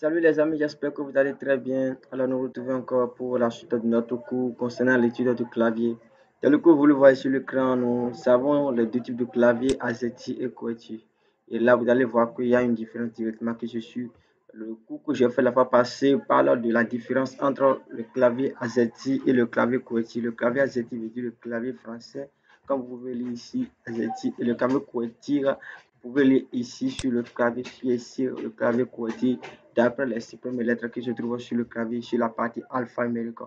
Salut les amis, j'espère que vous allez très bien. Alors nous retrouvons encore pour la suite de notre cours concernant l'étude du clavier. Dans le cours, vous le voyez sur l'écran, nous savons les deux types de clavier, AZERTY et QWERTY. Et là, vous allez voir qu'il y a une différence directement que je suis. Le cours que j'ai fait la fois passée parle de la différence entre le clavier AZERTY et le clavier QWERTY. Le clavier AZERTY veut dire le clavier français, comme vous pouvez lire ici, AZERTY, et le clavier QWERTY, vous pouvez lire ici sur le clavier, sur le clavier QWERTY d'après les 6 premières lettres qui se trouvent sur le clavier, sur la partie alphanumérique.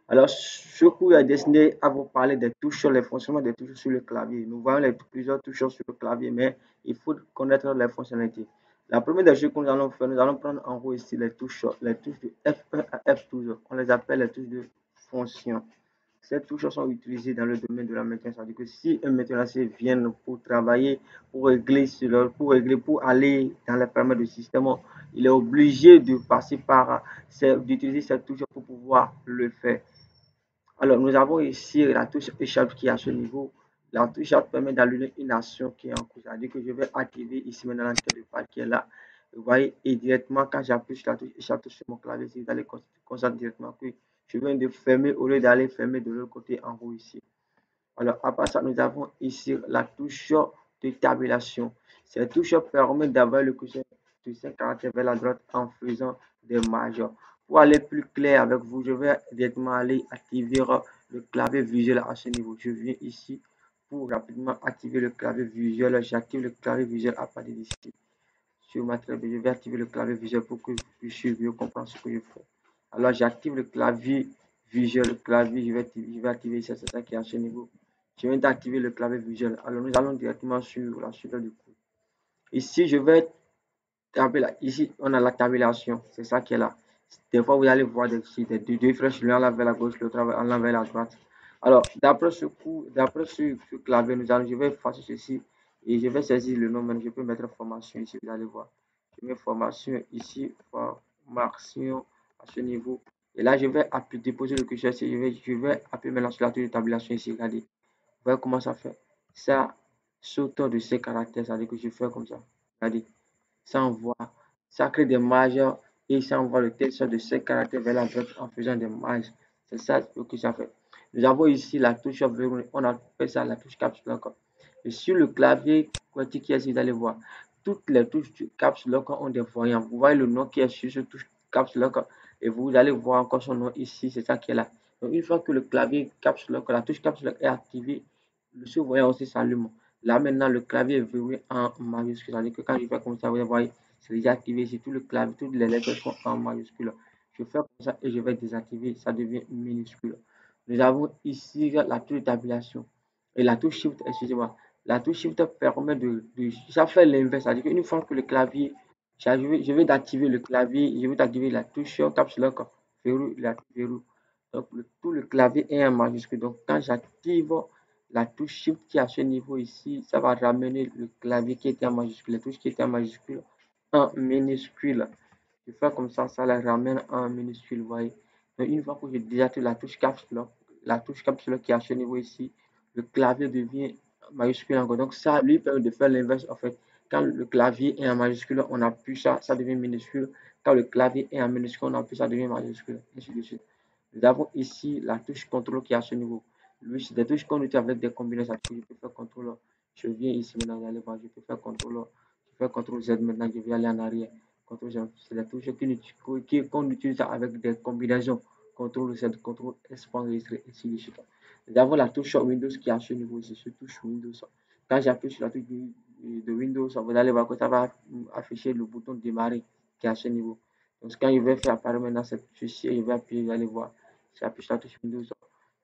Alors, ce cours est destiné à vous parler des touches, les fonctionnements des touches sur le clavier. Nous voyons plusieurs touches sur le clavier, mais il faut connaître les fonctionnalités. La première des choses que nous allons faire, nous allons prendre en gros ici les touches de F1 à F12. On les appelle les touches de fonction. Ces touches sont utilisées dans le domaine de la maintenance. C'est-à-dire que si un maintenancier vient pour travailler, pour aller dans les paramètres du système, il est obligé de passer par, d'utiliser cette touche pour pouvoir le faire. Alors, nous avons ici la touche échappe qui est à ce niveau. La touche échappe permet d'allumer une action qui est en cours. C'est-à-dire que je vais activer ici maintenant l'enquête de page qui est là. Vous voyez, et directement, quand j'appuie sur la touche échappe sur mon clavier, si vous allez constater directement que je viens de fermer au lieu d'aller fermer de l'autre côté en haut ici. Alors, à part ça, nous avons ici la touche de tabulation. Cette touche permet d'avoir le curseur de 5 caractères vers la droite en faisant des majeurs. Pour aller plus clair avec vous, je vais directement aller activer le clavier visuel à ce niveau. Je viens ici pour rapidement activer le clavier visuel. J'active le clavier visuel à partir d'ici. Sur ma table, je vais activer le clavier visuel pour que vous puissiez mieux comprendre ce que je fais. Alors, j'active le clavier visuel. Le clavier, je vais activer ça, c'est ça qui est à ce niveau. Je viens d'activer le clavier visuel. Alors, nous allons directement sur la suite du cours. Ici, je vais taper là. Ici, on a la tabulation. C'est ça qui est là. Des fois, vous allez voir des deux flèches, l'un vers la gauche, l'autre en vers la droite. Alors, d'après ce clavier, je vais faire ceci et je vais saisir le nom. Je peux mettre formation ici, vous allez voir. Je mets formation ici, formation à ce niveau. Et là, je vais déposer le curseur. Je vais appuyer maintenant sur la touche de tabulation ici. Regardez. Vous voyez comment ça fait. Ça saute de ces caractères. Ça veut dire que je fais comme ça. Regardez. Ça envoie, ça crée des marges et ça envoie le texte de ces caractères vers la droite en faisant des marges. C'est ça que ça fait. Nous avons ici la touche verrouille, on appelle ça la touche caps lock. Et sur le clavier QWERTY qui est ici, vous allez voir, toutes les touches du caps lock ont des voyants. Vous voyez le nom qui est sur cette touche caps lock et vous allez voir encore son nom ici, c'est ça qui est là. Donc une fois que le clavier caps lock, la touche caps lock est activée, ce voyant aussi s'allume. Là, maintenant, le clavier est verrouillé en majuscule. C'est-à-dire que quand je fais comme ça, vous voyez, c'est déjà activé. Si tout le clavier, toutes les lettres sont en majuscule. Je fais comme ça et je vais désactiver. Ça devient minuscule. Nous avons ici la touche de tabulation. Et la touche Shift, excusez-moi. La touche Shift permet ça fait l'inverse. C'est-à-dire qu'une fois que le clavier, je vais d'activer le clavier, je vais d'activer la touche Caps Lock, verrou. Donc, tout le clavier est en majuscule. Donc, quand j'active la touche Shift qui est à ce niveau ici, ça va ramener le clavier qui était en majuscule, les touches qui étaient en majuscule en minuscule. Je fais comme ça la ramène en minuscule, vous voyez. Donc, une fois que j'ai désactivé la touche Caps Lock qui est à ce niveau ici, le clavier devient majuscule encore. Donc, ça lui permet de faire l'inverse en fait. Quand le clavier est en majuscule, on appuie ça, ça devient minuscule. Quand le clavier est en minuscule, on appuie ça devient majuscule, ainsi de suite. Nous avons ici la touche contrôle qui est à ce niveau. Lui, c'est des touches qu'on utilise avec des combinaisons. Je peux faire contrôle. Je viens ici maintenant, vous allez voir, je peux faire contrôle. Je fais contrôle Z maintenant, je vais aller en arrière. Contrôle Z, c'est des touches qu'on utilise avec des combinaisons. Contrôle Z, contrôle S pour enregistrer, ainsi de suite. Nous avons la touche Windows qui est à ce niveau ici, cette touche Windows. Quand j'appuie sur la touche de Windows, vous allez voir que ça va afficher le bouton démarrer qui est à ce niveau. Donc, quand je vais faire apparaître maintenant cette touche-ci, je vais appuyer, vous allez voir. J'appuie sur la touche Windows,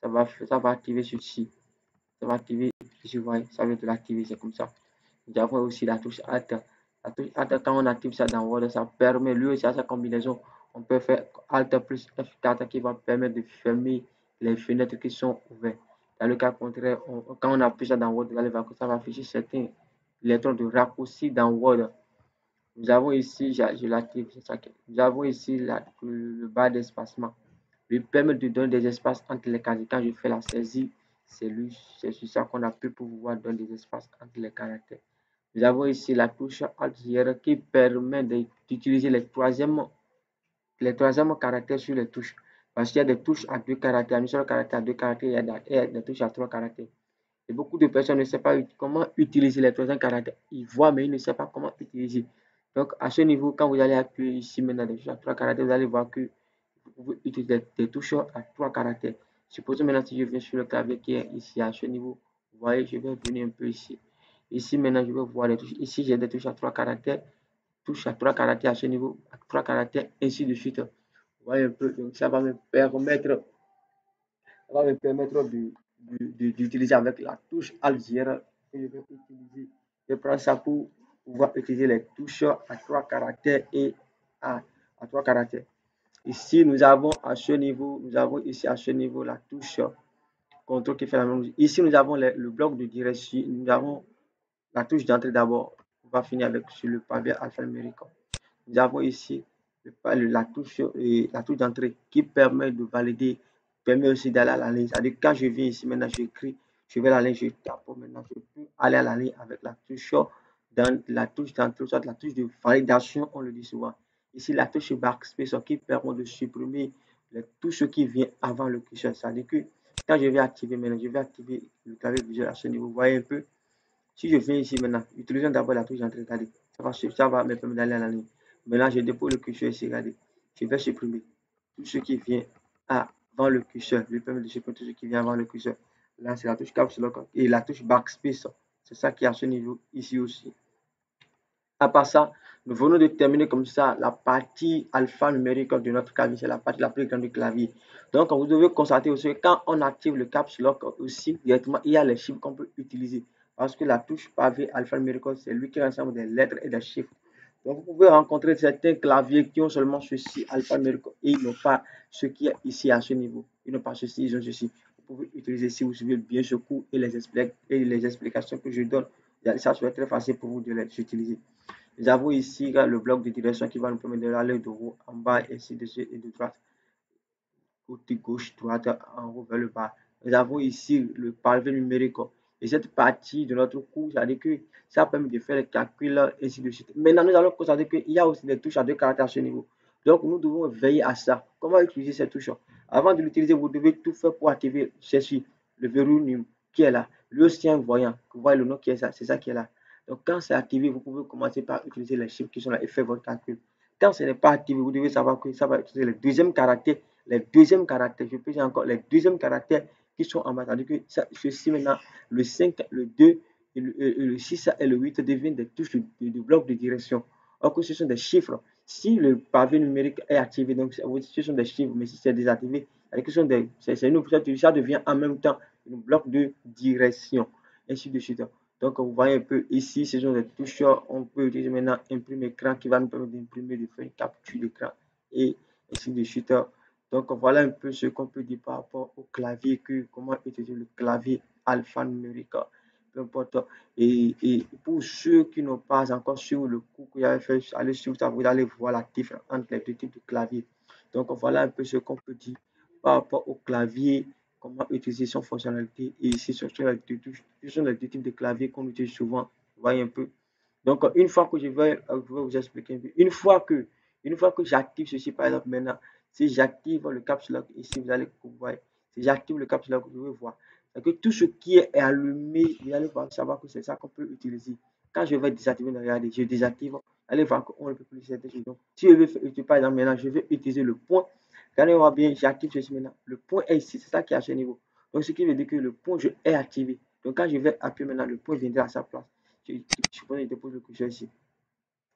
ça va activer ceci. Ça va activer, je vois, ça vient de l'activer, c'est comme ça. Nous avons aussi la touche Alt. La touche Alt, quand on active ça dans Word, ça permet, lui aussi à sa combinaison, on peut faire Alt plus F4 qui va permettre de fermer les fenêtres qui sont ouvertes. Dans le cas contraire, quand on appuie ça dans Word, vous allez voir que ça va afficher certains lettres de raccourci dans Word. Nous avons ici, je l'active, c'est ça. Nous avons ici le bas d'espacement. Lui permet de donner des espaces entre les caractères. Quand je fais la saisie, c'est sur ça qu'on appuie pour pouvoir donner des espaces entre les caractères. Nous avons ici la touche Alt qui permet d'utiliser les troisièmes les troisièmes caractères sur les touches. Parce qu'il y a des touches à 2 caractères, un seul caractère à 2 caractères, il y a des touches à 3 caractères. Et beaucoup de personnes ne savent pas comment utiliser les troisième caractères. Ils voient, mais ils ne savent pas comment utiliser. Donc, à ce niveau, quand vous allez appuyer ici maintenant des touches à 3 caractères, vous allez voir que vous pouvez utiliser des touches à 3 caractères. Supposons maintenant si je viens sur le clavier qui est ici à ce niveau, vous voyez, je vais venir un peu ici. Ici maintenant, je vais voir les touches. Ici, j'ai des touches à 3 caractères, touches à 3 caractères à ce niveau, à 3 caractères, ainsi de suite. Vous voyez un peu, donc ça va me permettre d'utiliser avec la touche algérienne que je vais utiliser. Je prends ça pour pouvoir utiliser les touches à 3 caractères et à 3 caractères. Ici, nous avons à ce niveau, nous avons ici à ce niveau la touche contrôle qui fait la même chose. Ici, nous avons le bloc de direction. Nous avons la touche d'entrée d'abord. On va finir avec sur le pavé alphanumérique. Nous avons ici la touche d'entrée qui permet de valider, permet aussi d'aller à la ligne. C'est-à-dire quand je viens ici, maintenant j'écris, je vais à la ligne, je tape, maintenant je peux aller à la ligne avec la touche dans la touche d'entrée, soit la touche de validation, on le dit souvent. Ici, la touche backspace qui permet de supprimer les touches qui viennent avant le curseur. C'est-à-dire que quand je vais activer maintenant, je vais activer le clavier visuel à ce niveau. Vous voyez un peu. Si je viens ici maintenant, utilisons d'abord la touche d'entrée, regardez, ça va me permettre d'aller à la ligne. Maintenant, je dépose le curseur ici, regardez. Je vais supprimer tout ce qui vient avant le curseur. Je permet de supprimer tout ce qui vient avant le curseur. Là, c'est la touche Caps Lock et la touche Backspace. C'est ça qui est à ce niveau ici aussi. À part ça, nous venons de terminer comme ça la partie alphanumérique de notre clavier. C'est la partie la plus grande du clavier. Donc, vous devez constater aussi que quand on active le caps lock aussi, directement, il y a les chiffres qu'on peut utiliser. Parce que la touche pavé alphanumérique, c'est lui qui rassemble des lettres et des chiffres. Donc, vous pouvez rencontrer certains claviers qui ont seulement ceci alphanumérique et ils n'ont pas ce qui est ici à ce niveau. Ils n'ont pas ceci, ils ont ceci. Vous pouvez utiliser si vous suivez bien ce cours et les explications que je donne. Ça serait très facile pour vous de les utiliser. Nous avons ici le bloc de direction qui va nous permettre d'aller de haut en bas, ainsi de suite et de droite, côté gauche, droite, en haut vers le bas. Nous avons ici le pavé numérique. Et cette partie de notre cours, c'est-à-dire que ça permet de faire les calculs, ainsi de suite. Maintenant, nous allons constater qu'il y a aussi des touches à 2 caractères à ce niveau. Donc, nous devons veiller à ça. Comment utiliser ces touches? Avant de l'utiliser, vous devez tout faire pour activer ceci, le verrou qui est là. Le sien voyant, vous voyez le nom qui est ça, c'est ça qui est là. Donc, quand c'est activé, vous pouvez commencer par utiliser les chiffres qui sont là et faire votre calcul. Quand ce n'est pas activé, vous devez savoir que ça va utiliser le deuxième caractère, je peux dire encore les deuxièmes caractères qui sont en bas. C'est-à-dire que ceci maintenant, le 5, le 2, le 6 et le 8 deviennent des touches de bloc de direction. Or que ce sont des chiffres. Si le pavé numérique est activé, donc ce sont des chiffres, mais si c'est désactivé, ça devient en même temps un bloc de direction, ainsi de suite. Donc, vous voyez un peu ici, ce sont des touches. On peut utiliser maintenant imprimer écran qui va nous permettre d'imprimer, de faire une capture d'écran et ainsi de suite. Donc, voilà un peu ce qu'on peut dire par rapport au clavier, comment utiliser le clavier alphanumérique, peu importe. Et pour ceux qui n'ont pas encore suivi le cours que j'avais fait, allez sur ça, vous allez voir la différence entre les deux types de clavier. Donc, voilà un peu ce qu'on peut dire par rapport au clavier, comment utiliser son fonctionnalité. Et ici, ce sont les deux types de clavier qu'on utilise souvent. Vous voyez un peu. Donc, une fois que je vais vous expliquer un peu, une fois que j'active ceci, par exemple, maintenant, si j'active le caps lock, ici, vous allez pouvoir, si j'active le caps lock, vous allez voir. Que tout ce qui est allumé, vous allez voir, savoir que c'est ça qu'on peut utiliser. Quand je vais désactiver, regardez, je désactive, allez voir qu'on ne peut plus utiliser. Donc, si je veux, par exemple, maintenant, je vais utiliser le point. Regardez, on voit bien, j'active ceci maintenant. Le point est ici, c'est ça qui est à ce niveau. Donc, ce qui veut dire que le point est activé. Donc, quand je vais appuyer maintenant, le point viendra à sa place. Je dépose le curseur ici.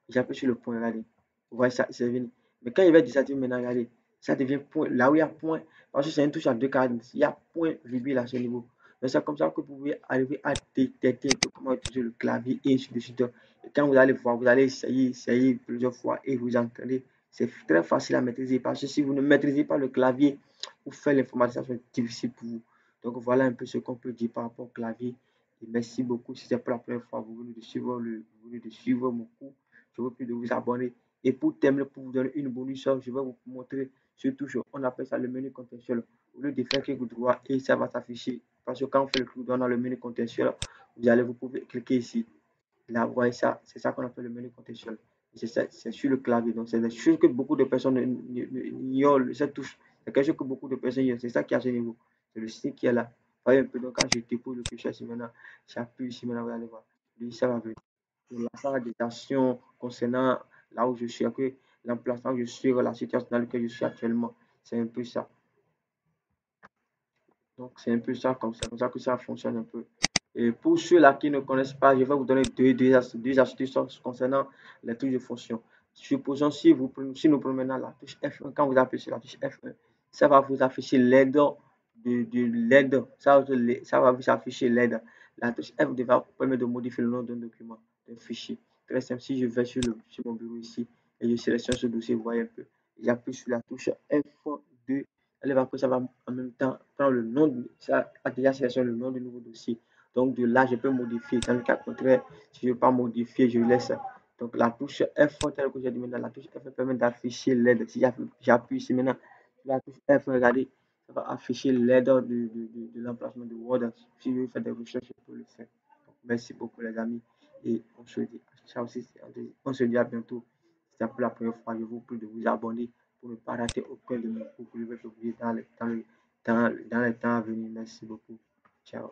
J'appuie sur le point, regardez. Vous voyez ça, c'est venu. Mais quand il va désactiver maintenant, regardez, ça devient point. Là où il y a point, parce que c'est une touche à 2 caractères, il y a point virgule à ce niveau. Donc c'est comme ça que vous pouvez arriver à détecter comment utiliser le clavier et ainsi de suite. Et quand vous allez voir, vous allez essayer plusieurs fois et vous entendez. C'est très facile à maîtriser parce que si vous ne maîtrisez pas le clavier, vous faites l'informatisation, c'est difficile pour vous. Donc voilà un peu ce qu'on peut dire par rapport au clavier. Et merci beaucoup. Si c'est pour la première fois, vous venez de suivre mon cours. Je vous prie de vous abonner. Et pour terminer, pour vous donner une bonus, je vais vous montrer ce touche. On appelle ça le menu contextuel. Au lieu de faire clic droit et ça va s'afficher. Parce que quand on fait le clic droit dans le menu contextuel, vous pouvez cliquer ici. Là, vous voyez ça, c'est ça qu'on appelle le menu contextuel. C'est ça, c'est sur le clavier. Donc, c'est des choses que beaucoup de personnes ignorent. Cette touche, c'est quelque chose que beaucoup de personnes ignorent. C'est ça qui est à ce niveau. C'est le signe qui est là. Voyez un peu, donc quand je dépose le cliché ici maintenant, j'appuie ici maintenant, vous allez voir. Lui, ça va venir. Pour la part des actions concernant là où je suis, après l'emplacement où je suis, la situation dans laquelle je suis actuellement. C'est un peu ça. Donc, c'est un peu ça, comme ça que ça fonctionne un peu. Et pour ceux-là qui ne connaissent pas, je vais vous donner deux astuces concernant les touches de fonction. Supposons si nous prenons maintenant la touche F1, quand vous appuyez sur la touche F1, ça va vous afficher l'aide de l'aide. Ça va vous afficher l'aide. La touche F va vous permettre de modifier le nom d'un document, d'un fichier. Très simple. Si je vais sur mon bureau ici et je sélectionne ce dossier, vous voyez un peu. J'appuie sur la touche F2. Elle va que ça va en même temps prendre le nom, ça a déjà sélectionné le nom du nouveau dossier. Donc de là, je peux modifier. Dans le cas contraire, si je ne veux pas modifier, je laisse. Donc la touche F, telle que j'ai dit maintenant, la touche F permet d'afficher l'aide. Si j'appuie ici maintenant, la touche F, regardez, ça va afficher l'aide de l'emplacement de Word. Si je veux faire des recherches, je peux le faire. Donc, merci beaucoup les amis. Et on se dit à bientôt. Si c'est pour la première fois, je vous prie de vous abonner pour ne pas rater aucun de mes cours que je vais publier dans les temps à venir. Merci beaucoup. Ciao.